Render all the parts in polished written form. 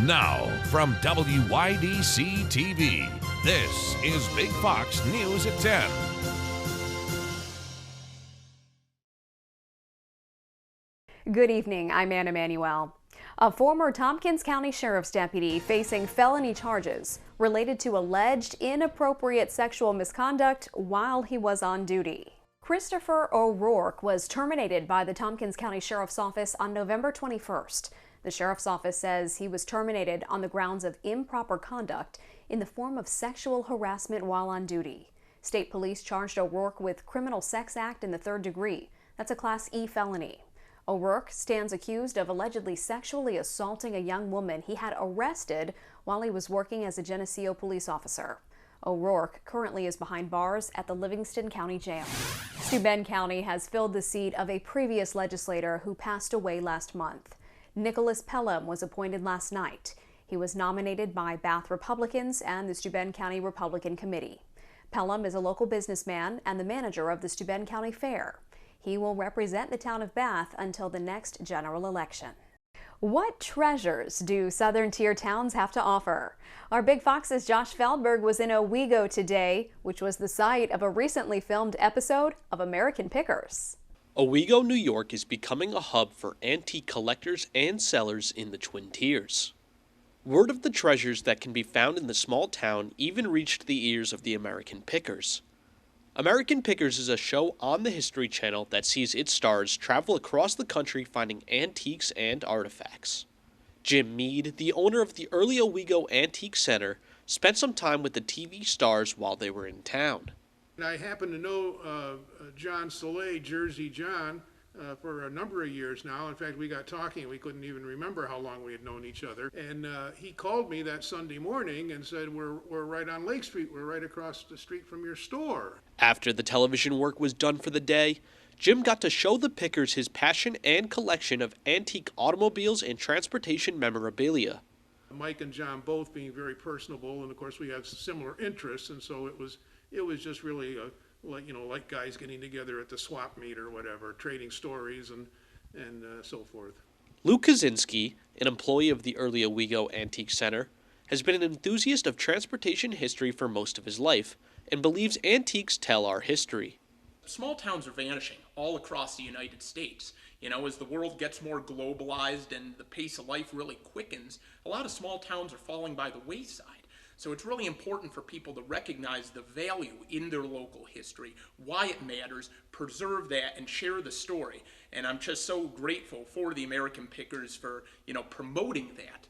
Now, from WYDC TV, this is Big Fox News at 10. Good evening, I'm Anna Manuel. A former Tompkins County Sheriff's deputy facing felony charges related to alleged inappropriate sexual misconduct while he was on duty. Christopher O'Rourke was terminated by the Tompkins County Sheriff's Office on November 21st. The Sheriff's Office says he was terminated on the grounds of improper conduct in the form of sexual harassment while on duty. State police charged O'Rourke with criminal sex act in the third degree. That's a Class E felony. O'Rourke stands accused of allegedly sexually assaulting a young woman he had arrested while he was working as a Geneseo police officer. O'Rourke currently is behind bars at the Livingston County Jail. Steuben County has filled the seat of a previous legislator who passed away last month. Nicholas Pelham was appointed last night. He was nominated by Bath Republicans and the Steuben County Republican Committee. Pelham is a local businessman and the manager of the Steuben County Fair. He will represent the town of Bath until the next general election. What treasures do Southern Tier towns have to offer? Our Big Fox's Josh Feldberg was in Owego today, which was the site of a recently filmed episode of American Pickers. Owego, New York is becoming a hub for antique collectors and sellers in the Twin Tiers. Word of the treasures that can be found in the small town even reached the ears of the American Pickers. American Pickers is a show on the History Channel that sees its stars travel across the country finding antiques and artifacts. Jim Mead, the owner of the early Owego Antique Center, spent some time with the TV stars while they were in town. I happen to know John Soleil, Jersey John, for a number of years now. In fact, we got talking. We couldn't even remember how long we had known each other. And he called me that Sunday morning and said, we're right on Lake Street. We're right across the street from your store. After the television work was done for the day, Jim got to show the Pickers his passion and collection of antique automobiles and transportation memorabilia. Mike and John both being very personable, and of course we have similar interests, and so it was just really like guys getting together at the swap meet or whatever, trading stories and so forth. Lou Kaczynski, an employee of the early Owego Antique Center, has been an enthusiast of transportation history for most of his life and believes antiques tell our history. Small towns are vanishing all across the United States. You know, as the world gets more globalized and the pace of life really quickens, a lot of small towns are falling by the wayside. So it's really important for people to recognize the value in their local history, why it matters, preserve that, and share the story. And I'm just so grateful for the American Pickers for, promoting that.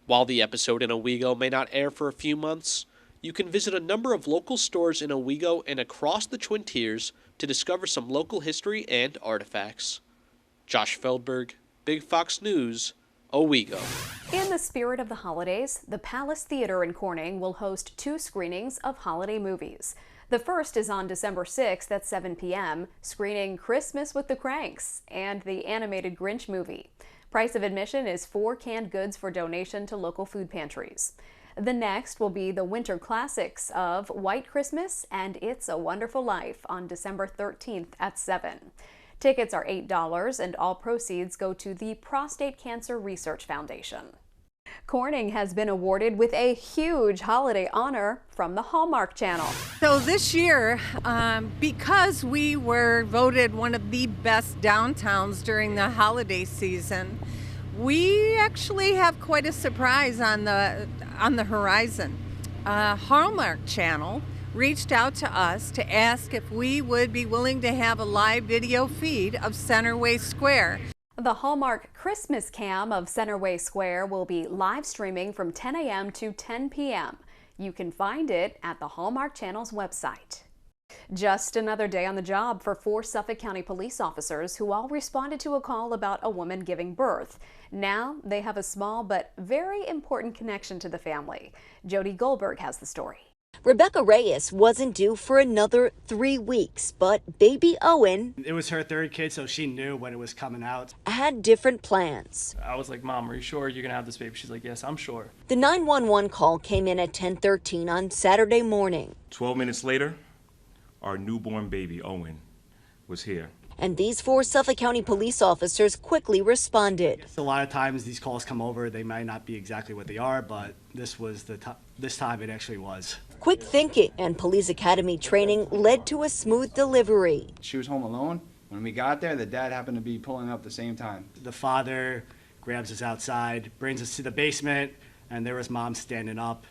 While the episode in Owego may not air for a few months, you can visit a number of local stores in Owego and across the Twin Tiers to discover some local history and artifacts. Josh Feldberg, Big Fox News, Owego. In the spirit of the holidays, the Palace Theater in Corning will host 2 screenings of holiday movies. The first is on December 6th at 7 p.m., screening Christmas with the Cranks and the animated Grinch movie. Price of admission is 4 canned goods for donation to local food pantries. The next will be the winter classics of White Christmas and It's a Wonderful Life on December 13th at 7. Tickets are $8 and all proceeds go to the Prostate Cancer Research Foundation. Corning has been awarded with a huge holiday honor from the Hallmark Channel. So this year, because we were voted one of the best downtowns during the holiday season, we actually have quite a surprise on the horizon. Hallmark Channel reached out to us to ask if we would be willing to have a live video feed of Centerway Square. The Hallmark Christmas Cam of Centerway Square will be live streaming from 10 a.m. to 10 p.m. You can find it at the Hallmark Channel's website. Just another day on the job for 4 Suffolk County police officers who all responded to a call about a woman giving birth. Now they have a small but very important connection to the family. Jody Goldberg has the story. Rebecca Reyes wasn't due for another 3 weeks, but baby Owen, it was her 3rd kid, so she knew when it was coming out, had different plans. I was like, Mom, are you sure you're gonna have this baby? She's like, yes, I'm sure. The 911 call came in at 10:13 on Saturday morning. 12 minutes later, our newborn baby Owen was here. and these 4 Suffolk County police officers quickly responded. A lot of times these calls come over, they might not be exactly what they are, but this time it actually was. Quick thinking and police academy training led to a smooth delivery. She was home alone. When we got there, the dad happened to be pulling up at the same time. The father grabs us outside, brings us to the basement, and there was mom standing up,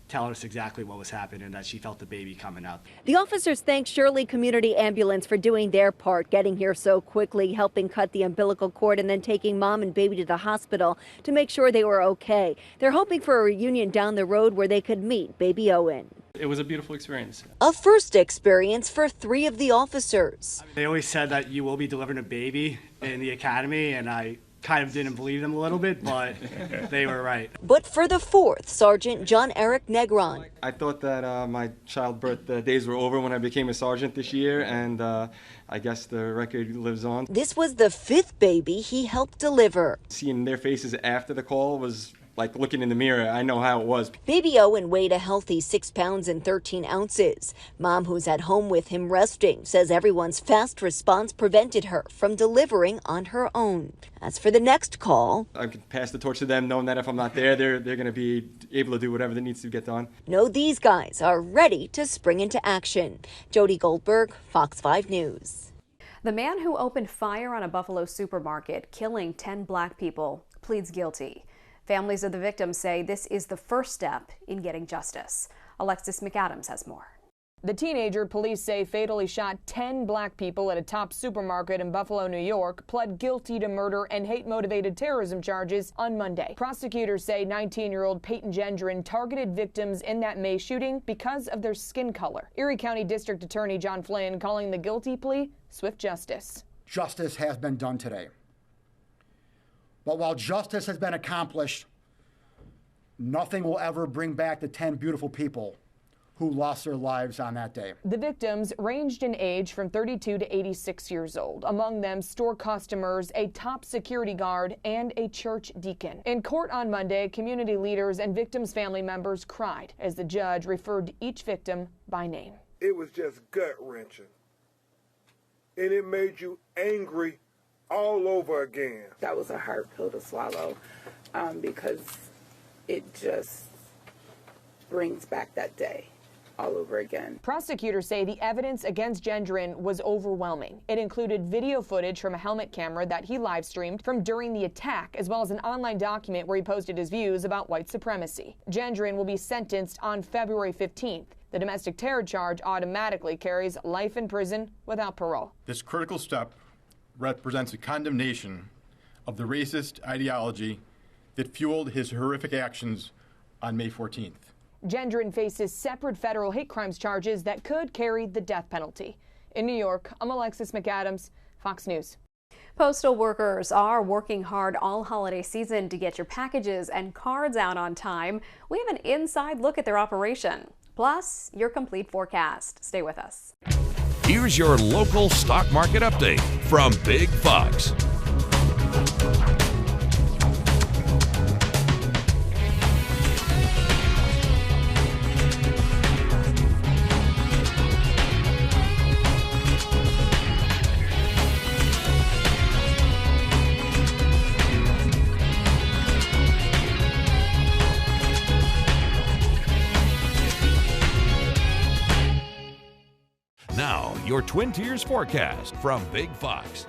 telling us exactly what was happening, that she felt the baby coming out. The officers thanked Shirley Community Ambulance for doing their part, getting here so quickly, helping cut the umbilical cord, and then taking mom and baby to the hospital to make sure they were okay. They're hoping for a reunion down the road where they could meet baby Owen. It was a beautiful experience. A first experience for 3 of the officers. They always said that you will be delivering a baby in the academy, and I kind of didn't believe them a little bit, but they were right. But for the 4th, Sergeant John Eric Negron. I thought that my childbirth days were over when I became a sergeant this year, and I guess the record lives on. This was the 5th baby he helped deliver. Seeing their faces after the call was like looking in the mirror. I know how it was. Baby Owen weighed a healthy 6 pounds and 13 ounces. Mom, who's at home with him resting, says everyone's fast response prevented her from delivering on her own. As for the next call, I can pass the torch to them, knowing that if I'm not there, they're going to be able to do whatever that needs to get done. No, these guys are ready to spring into action. Jody Goldberg, Fox 5 News. The man who opened fire on a Buffalo supermarket, killing 10 black people, pleads guilty. Families of the victims say this is the first step in getting justice. Alexis McAdams has more. The teenager police say fatally shot 10 black people at a Top supermarket in Buffalo, New York, pled guilty to murder and hate-motivated terrorism charges on Monday. Prosecutors say 19-year-old Peyton Gendron targeted victims in that May shooting because of their skin color. Erie County District Attorney John Flynn calling the guilty plea swift justice. Justice has been done today. But while justice has been accomplished, nothing will ever bring back the 10 beautiful people who lost their lives on that day. The victims ranged in age from 32 to 86 years old. Among them, store customers, a top security guard, and a church deacon. In court on Monday, community leaders and victims' family members cried as the judge referred each victim by name. It was just gut-wrenching, and it made you angry all over again. That was a hard pill to swallow because it just brings back that day all over again. Prosecutors say the evidence against Gendron was overwhelming. It included video footage from a helmet camera that he live streamed from during the attack, as well as an online document where he posted his views about white supremacy. Gendron will be sentenced on February 15th. The domestic terror charge automatically carries life in prison without parole. This critical step represents a condemnation of the racist ideology that fueled his horrific actions on May 14th. Gendron faces separate federal hate crimes charges that could carry the death penalty. In New York, I'm Alexis McAdams, Fox News. Postal workers are working hard all holiday season to get your packages and cards out on time. We have an inside look at their operation, plus your complete forecast. Stay with us. Here's your local stock market update from Big Fox. Now, your Twin Tiers forecast from Big Fox.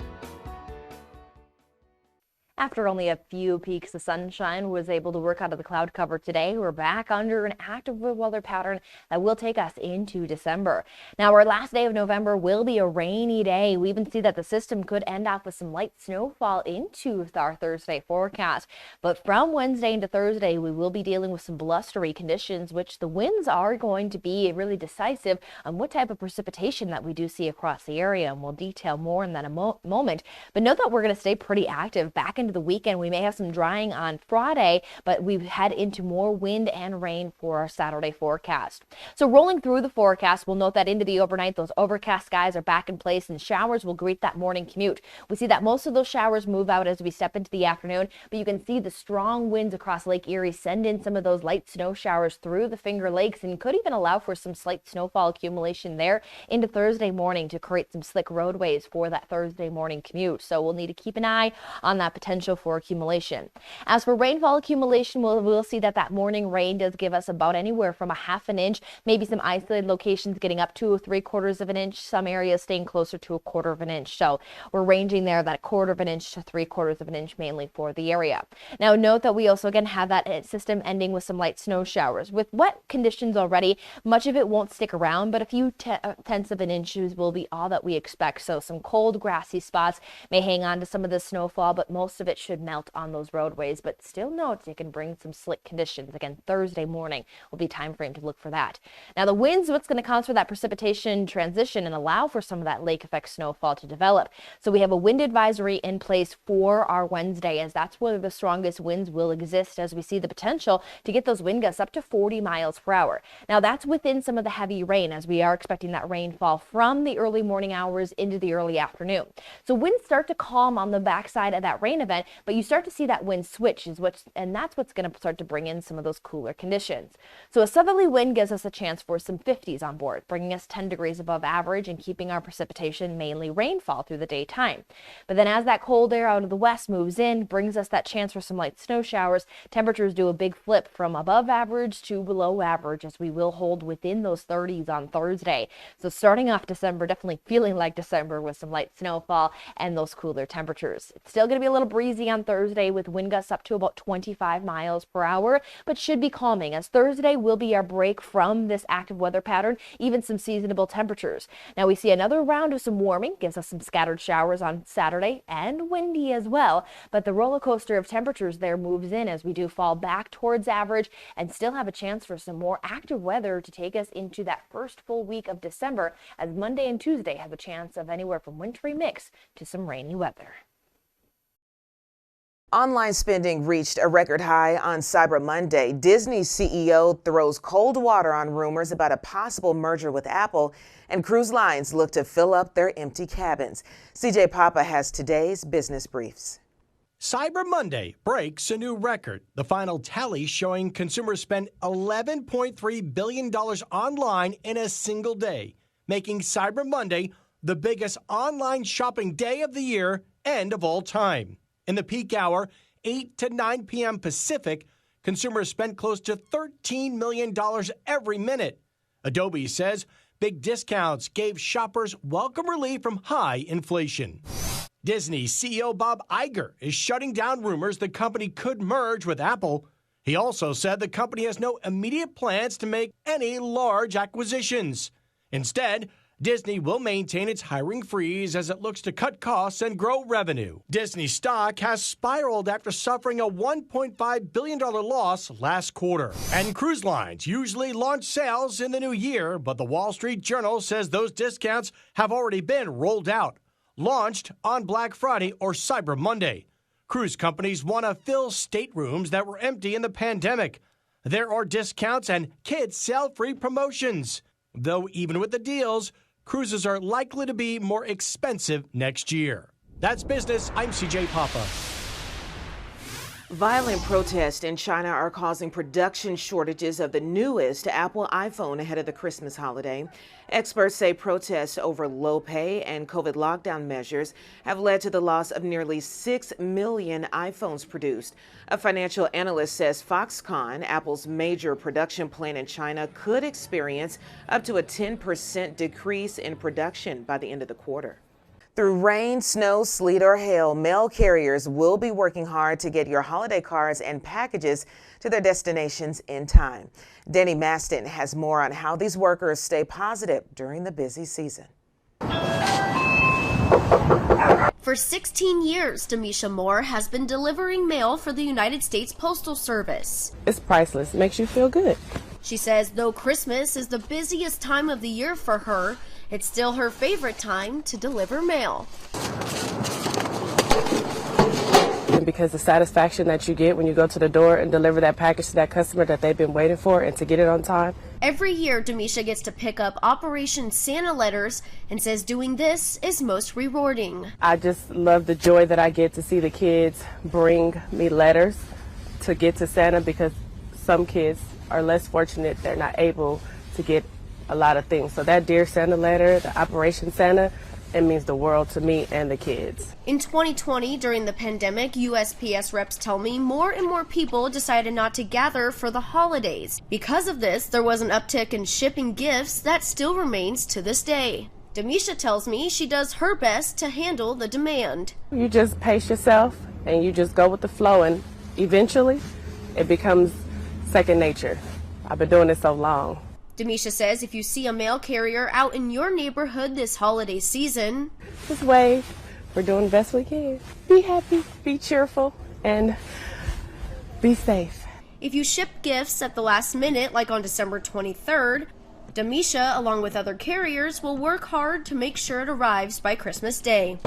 After only a few peaks of sunshine was able to work out of the cloud cover today, we're back under an active weather pattern that will take us into December. Now, our last day of November will be a rainy day. We even see that the system could end up with some light snowfall into our Thursday forecast. But from Wednesday into Thursday, we will be dealing with some blustery conditions, which the winds are going to be really decisive on what type of precipitation that we do see across the area. And we'll detail more in that moment. But note that we're going to stay pretty active back in into the weekend. We may have some drying on Friday, but we head into more wind and rain for our Saturday forecast. So rolling through the forecast, we'll note that into the overnight, those overcast skies are back in place and showers will greet that morning commute. We see that most of those showers move out as we step into the afternoon, but you can see the strong winds across Lake Erie send in some of those light snow showers through the Finger Lakes and could even allow for some slight snowfall accumulation there into Thursday morning to create some slick roadways for that Thursday morning commute. So we'll need to keep an eye on that potential for accumulation. As for rainfall accumulation, we'll see that morning rain does give us about anywhere from a half an inch, maybe some isolated locations getting up to 3/4 of an inch, some areas staying closer to 1/4 of an inch. So we're ranging there that 1/4 of an inch to 3/4 of an inch mainly for the area. Now note that we also again have that system ending with some light snow showers. With wet conditions already, much of it won't stick around, but a few tenths of an inch will be all that we expect. So some cold grassy spots may hang on to some of the snowfall, but most of it should melt on those roadways. But still note it can bring some slick conditions. Again, Thursday morning will be time frame to look for that. Now the winds, what's going to cause for that precipitation transition and allow for some of that lake effect snowfall to develop. So we have a wind advisory in place for our Wednesday, as that's where the strongest winds will exist, as we see the potential to get those wind gusts up to 40 miles per hour. Now that's within some of the heavy rain, as we are expecting that rainfall from the early morning hours into the early afternoon. So winds start to calm on the backside of that rain event, but you start to see that wind switch and that's what's going to start to bring in some of those cooler conditions. So a southerly wind gives us a chance for some 50s on board, bringing us 10 degrees above average and keeping our precipitation mainly rainfall through the daytime. But then as that cold air out of the west moves in, brings us that chance for some light snow showers, temperatures do a big flip from above average to below average, as we will hold within those 30s on Thursday. So starting off December, definitely feeling like December with some light snowfall and those cooler temperatures. It's still going to be a little breezy on Thursday with wind gusts up to about 25 miles per hour, but should be calming, as Thursday will be our break from this active weather pattern, even some seasonable temperatures. Now we see another round of some warming, gives us some scattered showers on Saturday and windy as well, but the roller coaster of temperatures there moves in as we do fall back towards average and still have a chance for some more active weather to take us into that first full week of December, as Monday and Tuesday have a chance of anywhere from wintry mix to some rainy weather. Online spending reached a record high on Cyber Monday. Disney's CEO throws cold water on rumors about a possible merger with Apple, and cruise lines look to fill up their empty cabins. CJ Papa has today's business briefs. Cyber Monday breaks a new record. The final tally showing consumers spent $11.3 billion online in a single day, making Cyber Monday the biggest online shopping day of the year and of all time. In the peak hour, 8 to 9 p.m. Pacific, consumers spent close to $13 million every minute. Adobe says big discounts gave shoppers welcome relief from high inflation. Disney CEO Bob Iger is shutting down rumors the company could merge with Apple. He also said the company has no immediate plans to make any large acquisitions. Instead, Disney will maintain its hiring freeze as it looks to cut costs and grow revenue. Disney stock has spiraled after suffering a $1.5 billion loss last quarter. And cruise lines usually launch sales in the new year, but the Wall Street Journal says those discounts have already been rolled out, launched on Black Friday or Cyber Monday. Cruise companies want to fill staterooms that were empty in the pandemic. There are discounts and kids sale-free promotions. Though even with the deals, cruises are likely to be more expensive next year. That's business. I'm CJ Papa. Violent protests in China are causing production shortages of the newest Apple iPhone ahead of the Christmas holiday. Experts say protests over low pay and COVID lockdown measures have led to the loss of nearly 6 million iPhones produced. A financial analyst says Foxconn, Apple's major production plant in China, could experience up to a 10% decrease in production by the end of the quarter. Through rain, snow, sleet, or hail, mail carriers will be working hard to get your holiday cards and packages to their destinations in time. Danny Maston has more on how these workers stay positive during the busy season. For 16 years, Demisha Moore has been delivering mail for the United States Postal Service. It's priceless. It makes you feel good. She says though Christmas is the busiest time of the year for her, it's still her favorite time to deliver mail. The feeling because the satisfaction that you get when you go to the door and deliver that package to that customer that they've been waiting for and to get it on time. Every year, Demisha gets to pick up Operation Santa letters and says doing this is most rewarding. I just love the joy that I get to see the kids bring me letters to get to Santa, because some kids are less fortunate. They're not able to get a lot of things. So that Dear Santa letter, the Operation Santa, it means the world to me and the kids. In 2020, during the pandemic, USPS reps tell me more and more people decided not to gather for the holidays. Because of this, there was an uptick in shipping gifts that still remains to this day. Demisha tells me she does her best to handle the demand. You just pace yourself and you just go with the flow, and eventually it becomes second nature. I've been doing this so long. Demisha says if you see a mail carrier out in your neighborhood this holiday season, just wave. We're doing the best we can. Be happy, be cheerful, and be safe. If you ship gifts at the last minute, like on December 23rd, Demisha, along with other carriers, will work hard to make sure it arrives by Christmas Day.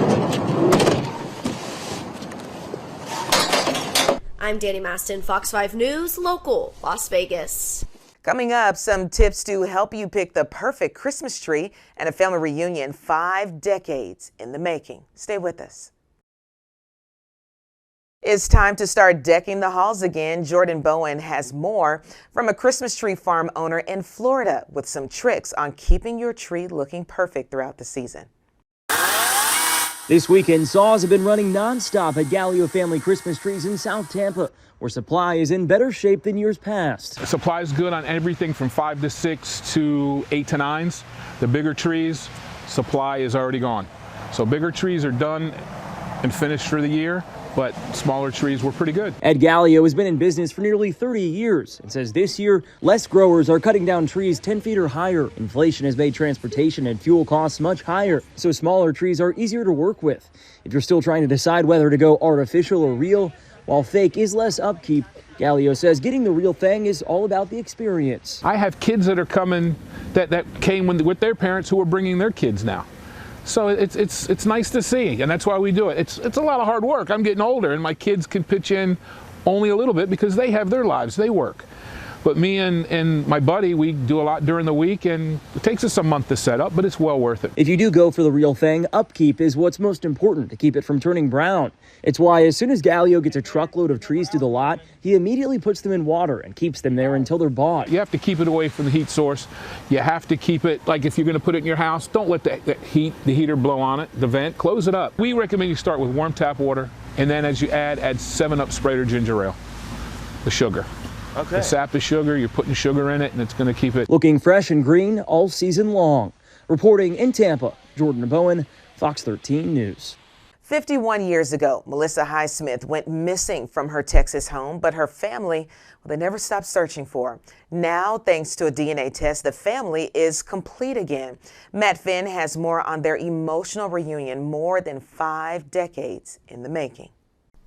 I'm Danny Maston, Fox 5 News, Local, Las Vegas. Coming up, some tips to help you pick the perfect Christmas tree and a family reunion 5 decades in the making. Stay with us. It's time to start decking the halls again. Jordan Bowen has more from a Christmas tree farm owner in Florida with some tricks on keeping your tree looking perfect throughout the season. This weekend, saws have been running nonstop at Gallio Family Christmas Trees in South Tampa, where supply is in better shape than years past. Supply is good on everything from 5 to 6 to 8 to 9s. The bigger trees, supply is already gone. So bigger trees are done and finished for the year, but smaller trees were pretty good. Ed Gallio has been in business for nearly 30 years and says this year, less growers are cutting down trees 10 feet or higher. Inflation has made transportation and fuel costs much higher, so smaller trees are easier to work with. If you're still trying to decide whether to go artificial or real, while fake is less upkeep, Gallio says getting the real thing is all about the experience. I have kids that are coming that came with their parents who are bringing their kids now. So it's nice to see, and that's why we do it. It's a lot of hard work. I'm getting older, and my kids can pitch in only a little bit because they have their lives, they work. But me and my buddy, we do a lot during the week, and it takes us a month to set up, but it's well worth it. If you do go for the real thing, upkeep is what's most important to keep it from turning brown. It's why as soon as Gallio gets a truckload of trees to the lot, he immediately puts them in water and keeps them there until they're bought. You have to keep it away from the heat source. You have to keep it, like if you're going to put it in your house, don't let the heater blow on it, the vent, close it up. We recommend you start with warm tap water, and then as you add 7-Up Sprite or ginger ale, the sugar. Okay. The sap is sugar, you're putting sugar in it, and it's going to keep it looking fresh and green all season long. Reporting in Tampa, Jordan Bowen, Fox 13 News. 51 years ago, Melissa Highsmith went missing from her Texas home, but her family, well, they never stopped searching for her. Now, thanks to a DNA test, the family is complete again. Matt Finn has more on their emotional reunion, more than 5 decades in the making.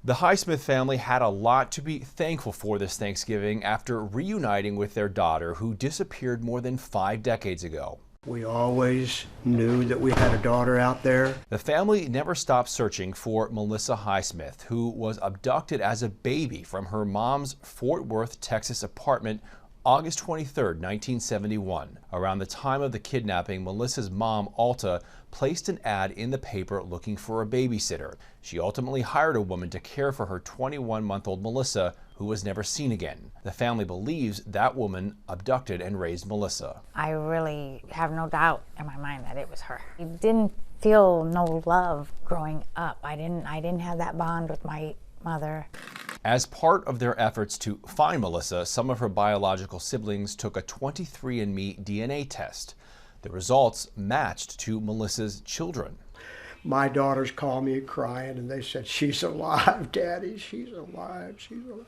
The Highsmith family had a lot to be thankful for this Thanksgiving after reuniting with their daughter, who disappeared more than 5 decades ago. We always knew that we had a daughter out there. The family never stopped searching for Melissa Highsmith, who was abducted as a baby from her mom's Fort Worth, Texas apartment August 23, 1971. Around the time of the kidnapping, Melissa's mom, Alta, placed an ad in the paper looking for a babysitter. She ultimately hired a woman to care for her 21-month-old Melissa, who was never seen again. The family believes that woman abducted and raised Melissa. I really have no doubt in my mind that it was her. I didn't feel no love growing up. I didn't have that bond with my mother. As part of their efforts to find Melissa, some of her biological siblings took a 23andMe DNA test. The results matched to Melissa's children. My daughters called me crying and they said, "She's alive, Daddy, she's alive, she's alive."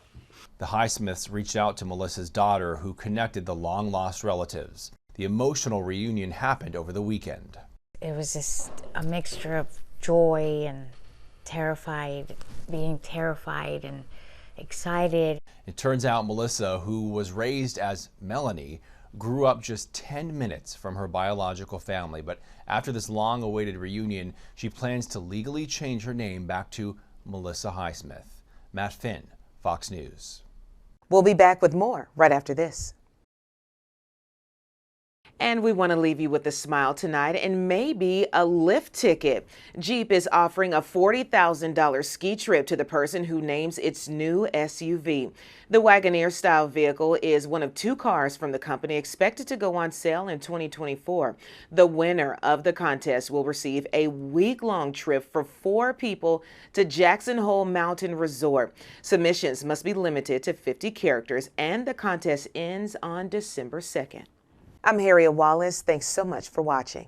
The Highsmiths reached out to Melissa's daughter, who connected the long-lost relatives. The emotional reunion happened over the weekend. It was just a mixture of joy and being terrified and excited. It turns out Melissa, who was raised as Melanie, grew up just 10 minutes from her biological family. But after this long-awaited reunion, she plans to legally change her name back to Melissa Highsmith. Matt Finn, Fox News. We'll be back with more right after this. And we want to leave you with a smile tonight and maybe a lift ticket. Jeep is offering a $40,000 ski trip to the person who names its new SUV. The Wagoneer-style vehicle is one of 2 cars from the company expected to go on sale in 2024. The winner of the contest will receive a week-long trip for 4 people to Jackson Hole Mountain Resort. Submissions must be limited to 50 characters, and the contest ends on December 2nd. I'm Harriet Wallace. Thanks so much for watching.